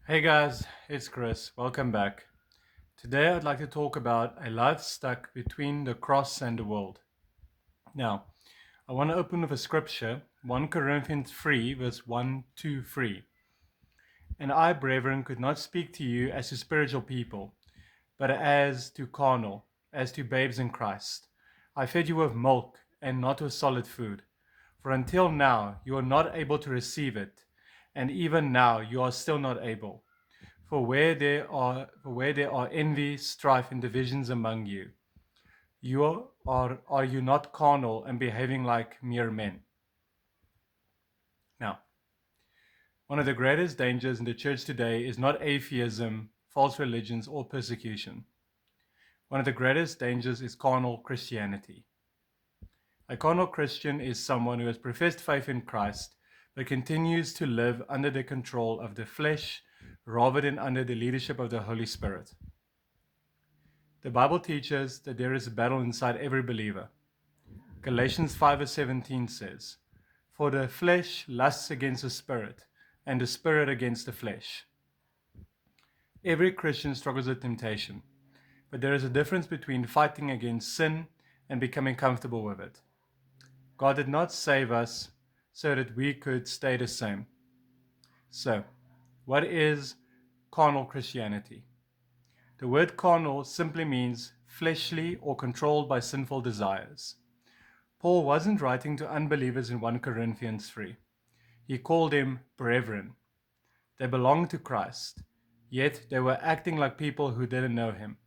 Hey guys, it's Chris. Welcome back. Today I'd like to talk about a life stuck between the cross and the world. Now, I want to open with a scripture, 1 Corinthians 3, verse 1 to 3. And I, brethren, could not speak to you as to spiritual people, but as to carnal, as to babes in Christ. I fed you with milk and not with solid food. For until now you are not able to receive it, and even now you are still not able. For where there are envy, strife, and divisions among you, are you not carnal and behaving like mere men? Now, one of the greatest dangers in the church today is not atheism, false religions, or persecution. One of the greatest dangers is carnal Christianity. A carnal Christian is someone who has professed faith in Christ but continues to live under the control of the flesh rather than under the leadership of the Holy Spirit. The Bible teaches that there is a battle inside every believer. Galatians 5 verse 17 says, "For the flesh lusts against the spirit, and the spirit against the flesh." Every Christian struggles with temptation, but there is a difference between fighting against sin and becoming comfortable with it. God did not save us so that we could stay the same. So, what is carnal Christianity? The word carnal simply means fleshly or controlled by sinful desires. Paul wasn't writing to unbelievers in 1 Corinthians 3. He called them brethren. They belonged to Christ, yet they were acting like people who didn't know him.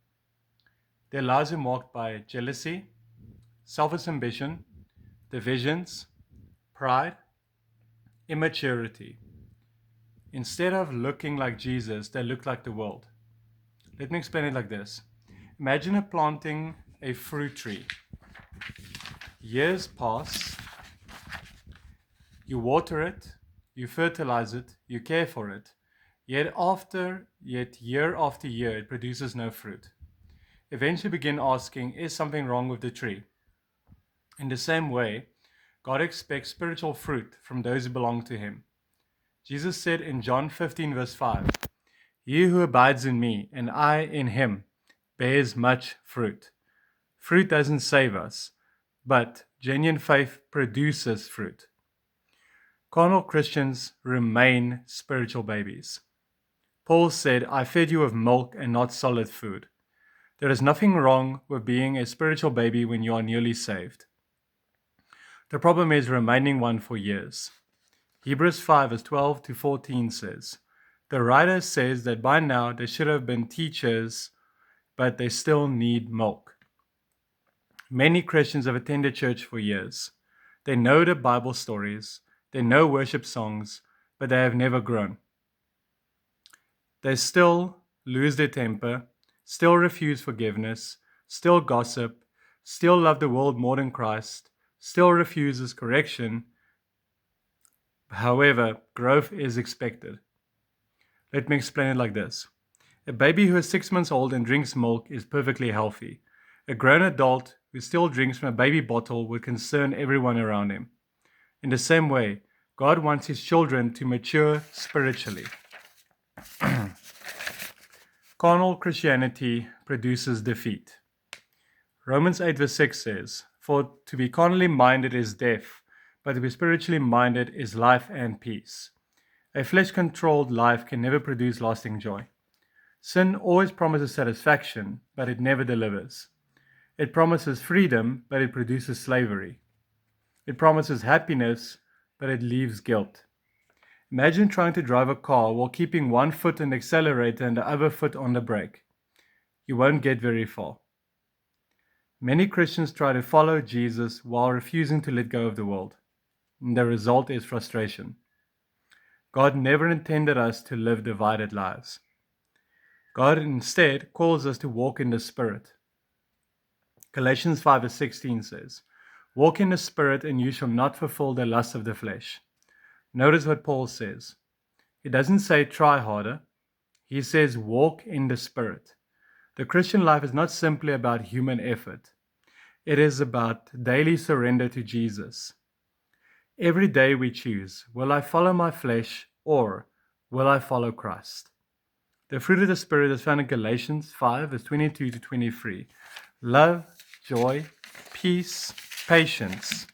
Their lives were marked by jealousy, selfish ambition, divisions, pride, immaturity. Instead of looking like Jesus, they looked like the world. Let me explain it like this. Imagine planting a fruit tree. Years pass, you water it, you fertilize it, you care for it, yet year after year it produces no fruit. Eventually begin asking, is something wrong with the tree? In the same way, God expects spiritual fruit from those who belong to him. Jesus said in John 15 verse 5, "He who abides in me and I in him bears much fruit." Fruit doesn't save us, but genuine faith produces fruit. Carnal Christians remain spiritual babies. Paul said, "I fed you with milk and not solid food." There is nothing wrong with being a spiritual baby when you are newly saved. The problem is remaining one for years. Hebrews 5 verse 12 to 14 says, "The writer says that by now they should have been teachers, but they still need milk." Many Christians have attended church for years. They know the Bible stories, they know worship songs, but they have never grown. They still lose their temper, still refuse forgiveness, still gossip, still love the world more than Christ, still refuses correction. However, growth is expected. Let me explain it like this. A baby who is 6 months old and drinks milk is perfectly healthy. A grown adult who still drinks from a baby bottle would concern everyone around him. In the same way, God wants his children to mature spiritually. Carnal Christianity produces defeat. Romans 8 verse 6 says, "For to be carnally minded is death, but to be spiritually minded is life and peace." A flesh-controlled life can never produce lasting joy. Sin always promises satisfaction, but it never delivers. It promises freedom, but it produces slavery. It promises happiness, but it leaves guilt. Imagine trying to drive a car while keeping one foot on the accelerator and the other foot on the brake. You won't get very far. Many Christians try to follow Jesus while refusing to let go of the world. And the result is frustration. God never intended us to live divided lives. God instead calls us to walk in the Spirit. Galatians 5 verse 16 says, "Walk in the Spirit and you shall not fulfill the lust of the flesh." Notice what Paul says. He doesn't say try harder. He says walk in the Spirit. The Christian life is not simply about human effort. It is about daily surrender to Jesus. Every day we choose, will I follow my flesh or will I follow Christ? The fruit of the Spirit is found in Galatians 5, verse 22 to 23. Love, joy, peace, patience,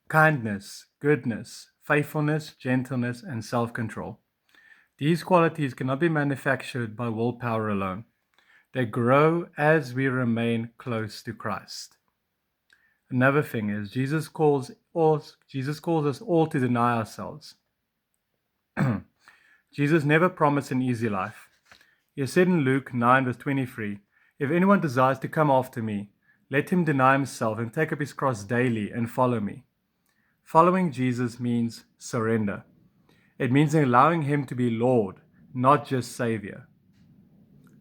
kindness, goodness, faithfulness, gentleness, and self-control. These qualities cannot be manufactured by willpower alone. They grow as we remain close to Christ. Another thing is Jesus calls us all to deny ourselves. Jesus never promised an easy life. He said in Luke 9, verse 23, "If anyone desires to come after me, let him deny himself and take up his cross daily and follow me." Following Jesus means surrender. It means allowing him to be Lord, not just Savior.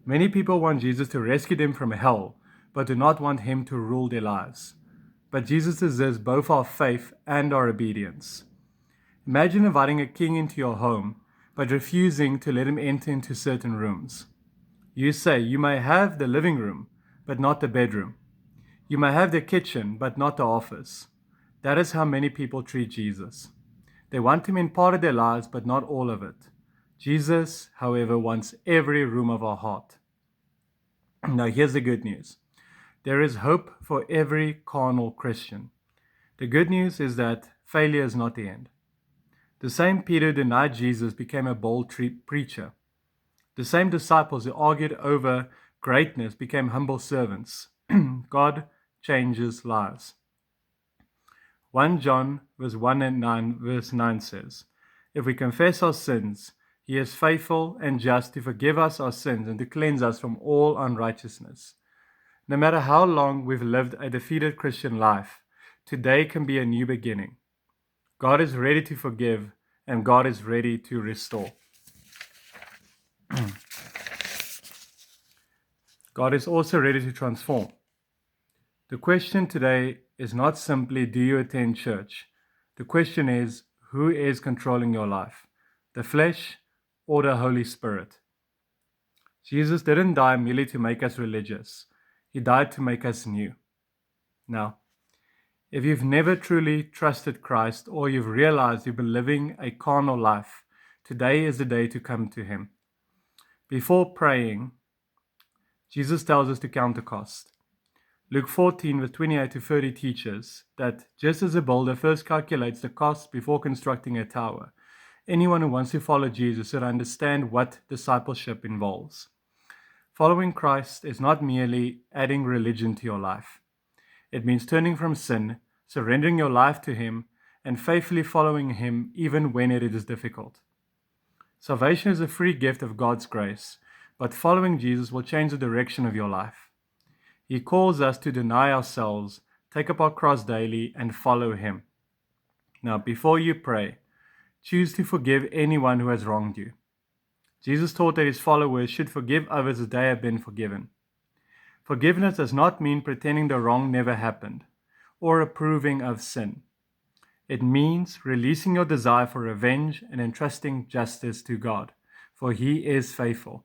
Many people want Jesus to rescue them from hell, but do not want him to rule their lives. But Jesus deserves both our faith and our obedience. Imagine inviting a king into your home, but refusing to let him enter into certain rooms. You say, "You may have the living room, but not the bedroom. You may have the kitchen, but not the office." That is how many people treat Jesus. They want him in part of their lives, but not all of it. Jesus, however, wants every room of our heart. Now, here's the good news. There is hope for every carnal Christian. The good news is that failure is not the end. The same Peter who denied Jesus became a bold preacher. The same disciples who argued over greatness became humble servants. God changes lives. 1 John verse 1 and 9, verse 9 says, "If we confess our sins, he is faithful and just to forgive us our sins and to cleanse us from all unrighteousness." No matter how long we've lived a defeated Christian life, today can be a new beginning. God is ready to forgive, and God is ready to restore. God is also ready to transform. The question today is not simply, do you attend church? The question is, who is controlling your life? The flesh or the Holy Spirit? Jesus didn't die merely to make us religious. He died to make us new. Now, if you've never truly trusted Christ or you've realized you've been living a carnal life, today is the day to come to him. Before praying, Jesus tells us to count the cost. Luke 14, verse 28 to 30 teaches that just as a builder first calculates the cost before constructing a tower, anyone who wants to follow Jesus should understand what discipleship involves. Following Christ is not merely adding religion to your life. It means turning from sin, surrendering your life to him, and faithfully following him even when it is difficult. Salvation is a free gift of God's grace, but following Jesus will change the direction of your life. He calls us to deny ourselves, take up our cross daily, and follow him. Now, before you pray, choose to forgive anyone who has wronged you. Jesus taught that his followers should forgive others as they have been forgiven. Forgiveness does not mean pretending the wrong never happened or approving of sin. It means releasing your desire for revenge and entrusting justice to God, for he is faithful.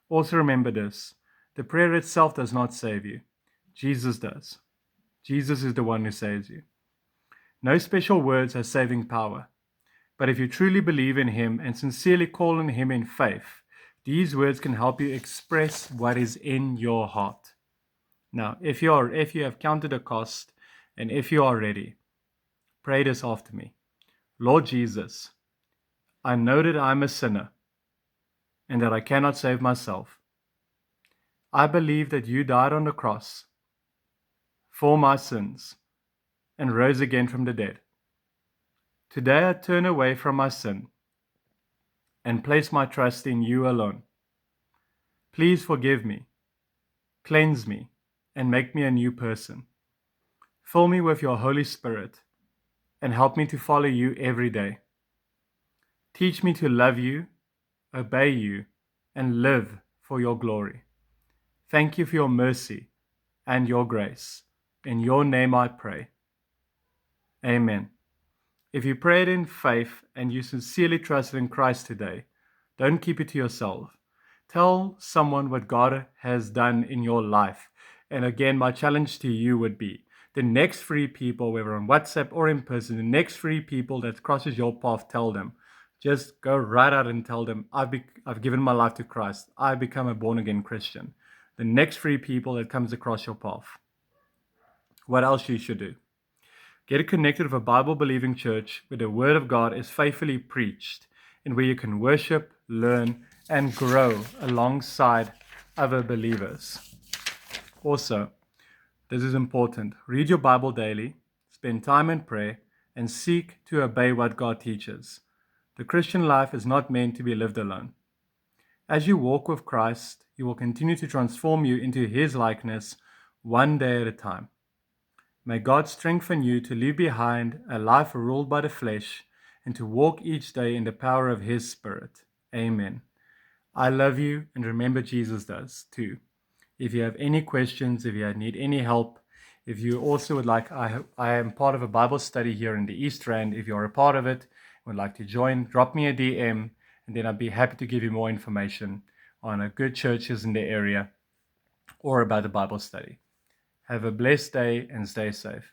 Also remember this, the prayer itself does not save you. Jesus does. Jesus is the one who saves you. No special words have saving power. But if you truly believe in him and sincerely call on him in faith, these words can help you express what is in your heart. Now, if you have counted the cost and if you are ready, pray this after me. Lord Jesus, I know that I'm a sinner and that I cannot save myself. I believe that you died on the cross for my sins and rose again from the dead. Today I turn away from my sin and place my trust in you alone. Please forgive me, cleanse me, and make me a new person. Fill me with your Holy Spirit and help me to follow you every day. Teach me to love you, obey you, and live for your glory. Thank you for your mercy and your grace. In your name I pray. Amen. If you prayed in faith and you sincerely trusted in Christ today, don't keep it to yourself. Tell someone what God has done in your life. And again, my challenge to you would be the next 3 people, whether on WhatsApp or in person, the next 3 people that crosses your path, tell them, Just go right out and tell them, I've given my life to Christ. I've become a born-again Christian. The next 3 people that comes across your path. What else you should do? Get connected with a Bible-believing church where the Word of God is faithfully preached and where you can worship, learn, and grow alongside other believers. Also, this is important. Read your Bible daily, spend time in prayer, and seek to obey what God teaches. The Christian life is not meant to be lived alone. As you walk with Christ, He will continue to transform you into His likeness one day at a time. May God strengthen you to leave behind a life ruled by the flesh and to walk each day in the power of His Spirit. Amen. I love you, and remember Jesus does too. If you have any questions, if you need any help, if you also would like, I am part of a Bible study here in the East Rand. If you're a part of it, would like to join, drop me a DM, and then I'd be happy to give you more information on a good churches in the area or about the Bible study. Have a blessed day and stay safe.